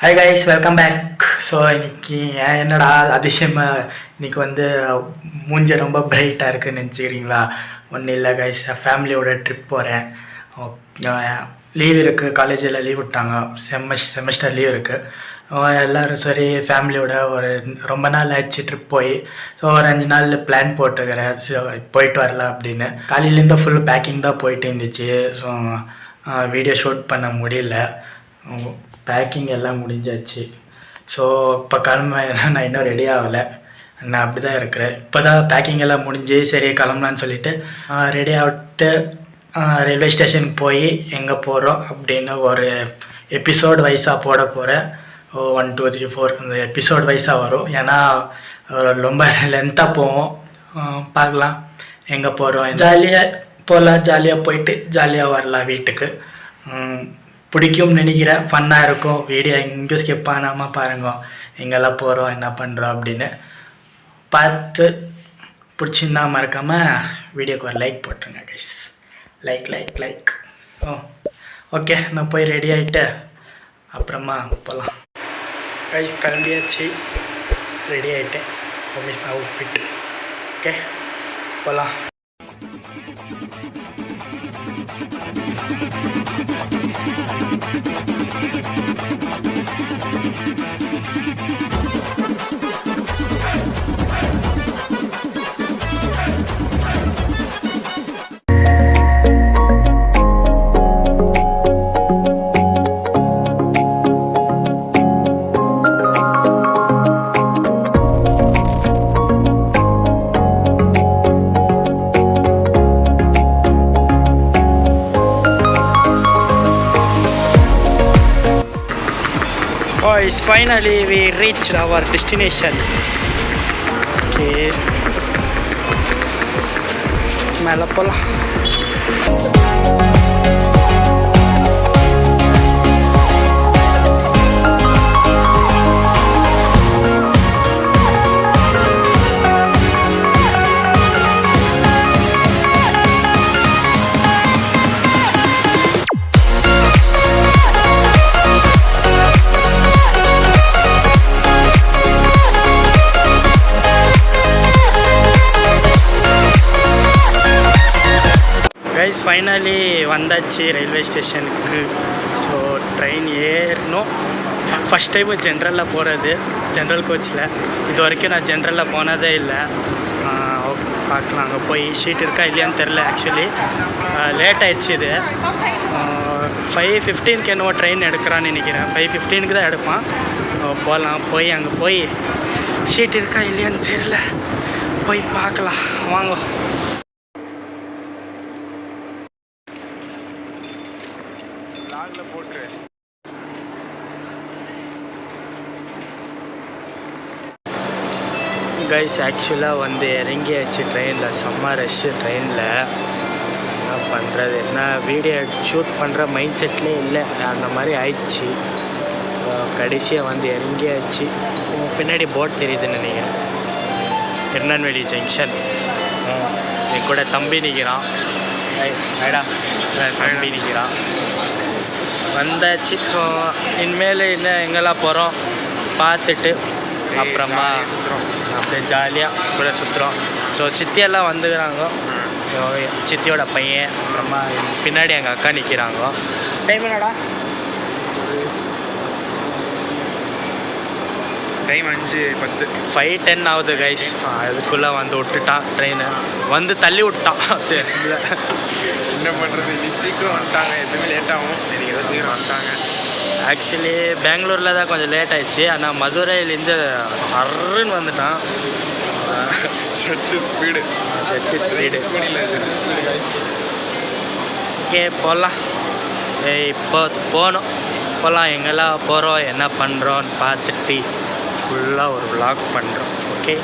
Hi guys, welcome back. So இன்னைக்கு என்னடா அதிசயமாக இன்னைக்கு மூஞ்சி ரொம்ப பிரைட்டாக இருக்குதுன்னு நினச்சிக்கிறீங்களா? ஒன்றும் இல்லை கைஸ், ஃபேமிலியோட ட்ரிப் போகிறேன். லீவ் இருக்குது, காலேஜில் லீவ் விட்டாங்க, செமஸ்டர் லீவ் இருக்குது. எல்லோரும் சரி ஃபேமிலியோட ரொம்ப நாள் ஆச்சு ட்ரிப் போய். ஸோ ஒரு 5 நாள் பிளான் போட்டுக்கிறேன். ஸோ போயிட்டு வரலாம் அப்படின்னு. காலையிலேருந்து ஃபுல் பேக்கிங் தான் போயிட்டு இருந்துச்சு. ஸோ வீடியோ ஷூட் பண்ண முடியல. பேக்கிங் எல்லாம் முடிஞ்சாச்சு. ஸோ இப்போ கிளம்ப நான் இன்னும் ரெடி ஆகலை, நான் அப்படி தான் இருக்கிறேன். இப்போ தான் பேக்கிங் எல்லாம் முடிஞ்சு சரி கிளம்பலான்னு சொல்லிவிட்டு ரெடி ஆகிட்டு ரயில்வே ஸ்டேஷனுக்கு போய் எங்கே போகிறோம் அப்படின்னு ஒரு எபிசோட் வைஸாக போட போகிறேன். 1 2 3 4 அந்த எபிசோட் வைஸாக வரும். ஏன்னா ரொம்ப லென்த்தாக போவோம். பார்க்கலாம் எங்கே போகிறோம். ஜாலியாக போகலாம், ஜாலியாக போயிட்டு ஜாலியாக வரலாம் வீட்டுக்கு. பிடிக்கும்னு நினைக்கிறேன், ஃபன்னாக இருக்கும். வீடியோ எங்கேயும் ஸ்கிப் பண்ணாமல் பாருங்க, எங்கெல்லாம் போகிறோம் என்ன பண்ணுறோம் அப்படின்னு. பார்த்து பிடிச்சிருந்தா மறக்காமல் வீடியோக்கு ஒரு லைக் போட்டுருங்க கைஸ். லைக். ஓகே, நான் போய் ரெடி ஆகிட்டு அப்புறமா போகலாம். கைஸ் கிளம்பியாச்சு, ரெடி ஆகிட்டேன். Miss outfit. ஓகே போகலாம். Finally we reached our destination. Okay, மேலே போகலாம். கைஸ் ஃபைனலி வந்தாச்சு ரயில்வே ஸ்டேஷனுக்கு. ஸோ ட்ரெயின் ஏறணும். ஃபஸ்ட் டைமு ஜென்ரலில் போகிறது, ஜென்ரல் கோச்சில். இது வரைக்கும் நான் ஜென்ரலில் போனதே இல்லை. பார்க்கலாம் அங்கே போய் சீட் இருக்கா இல்லையான்னு தெரில. ஆக்சுவலி லேட் ஆகிடுச்சு. இது 5:15 என்னவோ ட்ரெயின் எடுக்கிறான்னு நினைக்கிறேன். 5:15 தான் எடுப்பான். போகலாம், போய் அங்கே போய் சீட் இருக்கா இல்லையான்னு தெரில, போய் பார்க்கலாம் வாங்க. போட்டு கைஸ் ஆக்சுவலாக இறங்கியாச்சு ட்ரெயினில். செம்ம ரஷ்ஷு ட்ரெயினில். என்ன பண்ணுறது, என்ன வீடியோ ஷூட் பண்ணுற மைண்ட் செட்லேயே இல்லை, அந்த மாதிரி ஆயிடுச்சு. கடைசியாக இறங்கியாச்சு. பின்னாடி போட் தெரியுதுன்னு நினைக்கிறேன். திருநெல்வேலி ஜங்ஷன். என் கூட தம்பி நிற்கிறான். ஐடா தம்பி நிற்கிறான். வந்தாச்சு. ஸோ இனிமேல் இன்னும் எங்கெல்லாம் போகிறோம் பார்த்துட்டு அப்புறமா அப்படியே ஜாலியாக கூட சுற்றுறோம். ஸோ சித்தியெல்லாம் வந்துக்கிறாங்க. சித்தியோட பையன், அப்புறமா பின்னாடி எங்கள் அக்கா நிற்கிறாங்க. டைம் என்னடா? டைம் 5:10 5:10 ஆகுது கைஸ். அதுக்குள்ளே விட்டுட்டான் ட்ரெயின், தள்ளி விட்டான். என்ன பண்ணுறது, இன்னைக்கு சீக்கிரம் வந்துட்டாங்க. எதுவுமே லேட்டாகும், இன்னைக்கு ஏதோ சீக்கிரம் வந்துட்டாங்க. ஆக்சுவலி பெங்களூரில் தான் கொஞ்சம் லேட் ஆகிடுச்சு. ஆனால் மதுரையிலேருந்து சர்ன்னு வந்துட்டான். Set speed. ஓகே போகலாம். இப்போ போகணும். போகலாம், எங்கெல்லாம் போகிறோம் என்ன பண்ணுறோன்னு பார்த்துட்டு ஃபுல்லாக ஒரு vlog பண்ணுறோம். ஓகே.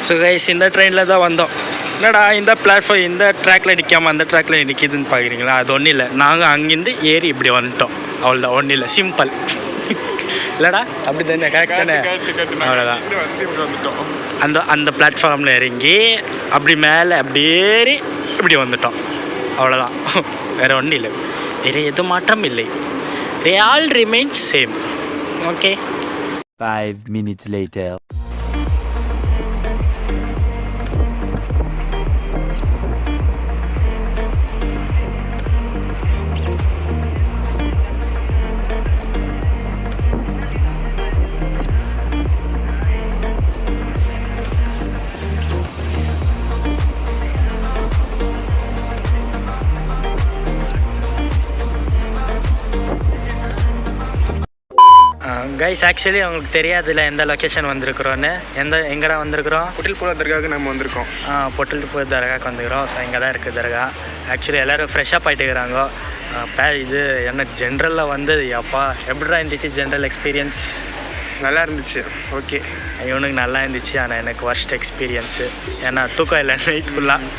ஸோ கைஸ் இந்த ட்ரெயினில் தான் வந்தோம். என்னடா இந்த பிளாட்ஃபார்ம் இந்த ட்ராக்கில் நிற்காமல் அந்த ட்ராக்கில் நிற்கிதுன்னு பார்க்குறீங்களா? அது ஒன்றும் இல்லை, நாங்கள் அங்கேருந்து ஏறி இப்படி வந்துட்டோம். அவ்வளோதான், ஒன்றும் இல்லை, சிம்பிள். இல்லைடா அப்படி தானே? கரெக்ட் தானே? அவ்வளோதான். அந்த பிளாட்ஃபார்மில் இறங்கி அப்படி மேலே அப்படி ஏறி இப்படி வந்துட்டோம். அவ்வளோதான், வேறு ஒன்றும் இல்லை, வேறு எதுவும் மாற்றம் இல்லை. all remains same. Okay. 5 minutes later. Guys actually உங்களுக்கு தெரியாதுல்ல எந்த லொக்கேஷன் வந்திருக்கிறோன்னு. எங்கடா வந்திருக்கிறோம்? பொட்டில்புரா தர்காவுக்கு நம்ம வந்திருக்கோம். பொட்டில்புரம் தர்காவுக்கு வந்துக்கிறோம். ஸோ இங்கே தான் இருக்குது தர்கா. ஆக்சுவலி எல்லோரும் ஃப்ரெஷ்ஷாக ஆகிட்டு இருக்கிறாங்க. இது என்ன ஜென்ரலில் வந்தது அப்பா எப்படிடா இருந்துச்சு ஜென்ரல் எக்ஸ்பீரியன்ஸ்? நல்லா இருந்துச்சு. ஓகே, இவனுக்கு நல்லா இருந்துச்சு. ஆனால் எனக்கு ஒர்ஸ்ட் எக்ஸ்பீரியன்ஸு. ஏன்னா தூக்கம் இல்லை நைட் ஃபுல்லாக.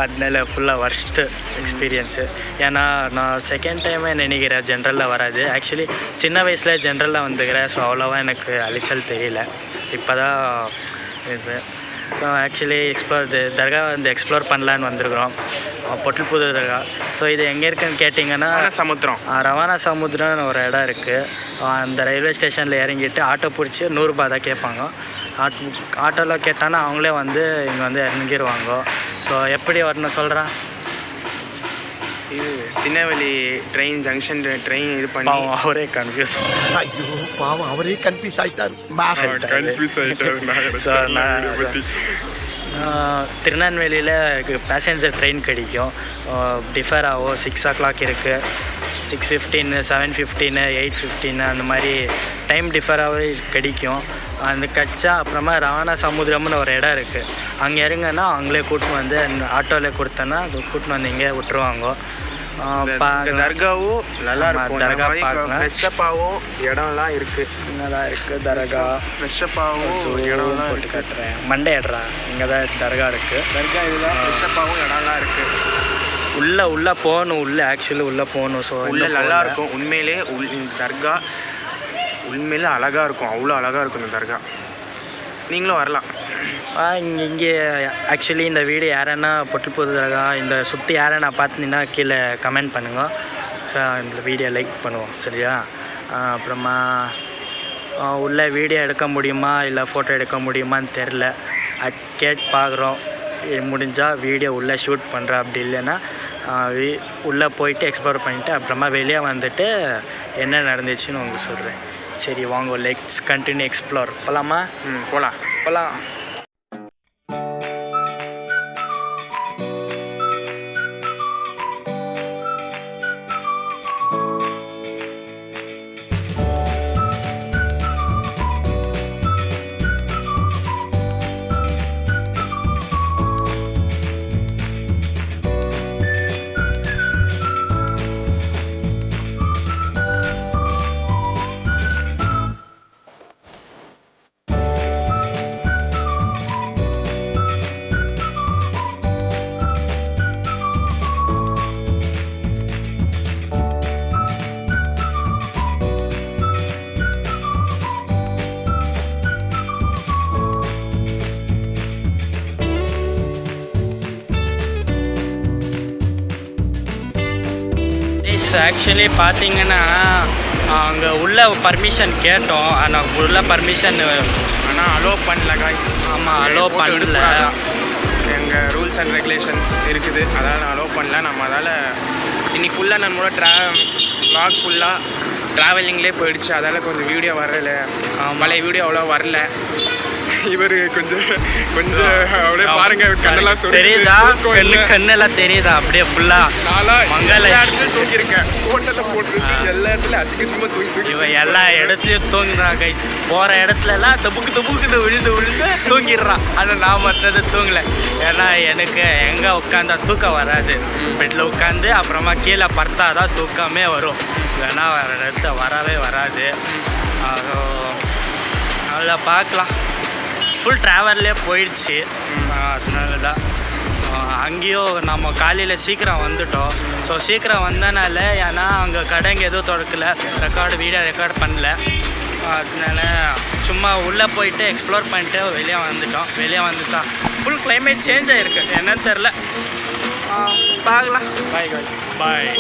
அதனால ஃபுல்லாக ஒர்ஸ்ட்டு எக்ஸ்பீரியன்ஸு. ஏன்னா நான் செகண்ட் டைமே நினைக்கிறேன் ஜென்ரலில் வராது. ஆக்சுவலி சின்ன வயசில் ஜென்ரலில் வந்துக்கிறேன். ஸோ அவ்வளோவா எனக்கு அலைச்சல் தெரியல. இப்போ தான் இது. ஸோ ஆக்சுவலி தர்கா வந்து எக்ஸ்ப்ளோர் பண்ணலான்னு வந்திருக்கிறோம். பொட்டில்புதூர் தர்கா. ஸோ இது எங்கே இருக்குதுன்னு கேட்டிங்கன்னா சமுத்திரம் ரவானா சமுத்திரம்னு ஒரு இடம் இருக்குது. அந்த ரயில்வே ஸ்டேஷனில் இறங்கிட்டு ஆட்டோ பிடிச்சி 100 ரூபா தான் கேட்பாங்க. ஆட்டோவில் கேட்டானா அவங்களே வந்து இங்கே வந்து இறங்கிடுவாங்க. ஸோ எப்படி வரணும் சொல்கிறேன்? இது திருநெல்வேலி ட்ரெயின் ஜங்ஷன் ட்ரெயின் இது பண்ணி அவரே கன்ஃபியூஸ். ஐயோ பாவம் அவரே கன்ஃபியூஸ் ஆயிட்டார். ஸோ திருநெல்வேலியில் பேசஞ்சர் ட்ரெயின் கிடைக்கும். டிஃபர் ஆகும். 6 o'clock இருக்குது, 6:15, 7:15, 8:15 அந்த மாதிரி டைம் டிஃபராகவே கிடைக்கும். அந்த கட்சா அப்புறமா ரவானா சமுத்திரம்னு ஒரு இடம் இருக்குது. அங்கே இறங்கன்னா அவங்களே கூட்டின்னு வந்து ஆட்டோவில் கொடுத்தோன்னா கூட்டின்னு வந்து இங்கே விட்டுருவாங்க. தர்காவும் நல்லா இருக்கும். தர்கா பார்க்கலாம். ஃப்ரெஷ்ஷப்பாகவும் இடம்லாம் இருக்குது. இங்கதான் இருக்குது தர்கா. ஃப்ரெஷ்ஷப்பாகவும் இடம்லாம் போட்டு காட்டுறேன். மண்டே இடறா. இங்கே தான் தர்கா இருக்குது. தர்கா இதுதான். ஃப்ரெஷ்ஷப்பாகவும் இடம்லாம் இருக்குது. உள்ளே போகணும். ஆக்சுவலி உள்ளே போகணும். ஸோ உள்ளே நல்லா இருக்கும். உண்மையிலே இந்த தர்கா உண்மையிலே அழகாக இருக்கும். அவ்வளோ அழகாக இருக்கும் இந்த தர்கா. நீங்களும் வரலாம். இங்கே ஆக்சுவலி இந்த வீடியோ யாரன்னா பொட்டில்புதூர் தர்கா இந்த சுற்றி யாரன்னா பார்த்தீங்கன்னா கீழே கமெண்ட் பண்ணுங்க. ஸோ இந்த வீடியோ லைக் பண்ணுவோம் சரியா? அப்புறமா உள்ளே வீடியோ எடுக்க முடியுமா இல்லை ஃபோட்டோ எடுக்க முடியுமான்னு தெரில. பார்க்குறோம். முடிஞ்சால் வீடியோ உள்ளே ஷூட் பண்ணுறேன். அப்படி இல்லைன்னா உள்ளே போயிட்டு எக்ஸ்ப்ளோர் பண்ணிவிட்டு அப்புறமா வெளியே வந்துட்டு என்ன நடந்துச்சுன்னு உங்களுக்கு சொல்கிறேன். சரி வாங்க, லெட்ஸ் கண்டினியூ எக்ஸ்ப்ளோர். போகலாமா? போகலாம். ஆக்சுவலி பார்த்தீங்கன்னா அங்கே உள்ள பர்மிஷன் கேட்டோம். ஆனால் உள்ள பர்மிஷன் ஆனால் அலோவ் பண்ணல காய்ஸ். ஆமாம், அலோவ் பண்ணல. எங்கள் ரூல்ஸ் அண்ட் ரெகுலேஷன்ஸ் இருக்குது. அதாவது அலோவ் பண்ணல. நம்ம அதால் இன்றைக்கி ஃபுல்லாக நம்மளோட வ்ளாக் ஃபுல்லாக ட்ராவலிங்லேயே போயிடுச்சு. அதால் கொஞ்சம் வீடியோ வரல. பழைய வீடியோ அவ்வளோ வரல. இவர் கொஞ்சம் அப்படியே பாருங்க, கண்ணெல்லாம் தெரியுதா? கண்ணெல்லாம் தெரியுதா? அப்படியே ஃபுல்லா தூங்கியிருக்கேன். ஹோட்டல்ல போட்டுருக்கு எல்லா இடத்துலயும் அசிங்கமா தூங்கி இவன் எல்லா இடத்துலயும் தூங்குறான் கைஸ். போற இடத்துல எல்லாம் தப்புக்கு விழுந்து தூங்கிடுறான். ஆனால் நான் மற்றது தூங்கல. ஏன்னா எனக்கு எங்க உட்காந்தா தூக்கம் வராது. பெட்ல உட்காந்து அப்புறமா கீழே படுத்தாதான் தூக்கமே வரும். இல்லைன்னா வேற இடத்துல வரவே வராது. அவ்வளோ பார்க்கலாம். ஃபுல் ட்ராவல்லே போயிடுச்சு. அதனால தான் அங்கேயும் நம்ம காலையில் சீக்கிரம் வந்துட்டோம். ஸோ சீக்கிரம் வந்தனால ஏன்னா அங்கே கடைங்க எதுவும் திறக்கல, வீடியோ ரெக்கார்ட் பண்ணல. அதனால சும்மா உள்ளே போயிட்டு எக்ஸ்ப்ளோர் பண்ணிட்டு வெளியே வந்துட்டோம். ஃபுல் கிளைமேட் சேஞ்ச் ஆகிருக்கு. என்னன்னு தெரில. பார்க்கலாம். Bye guys. பாய்.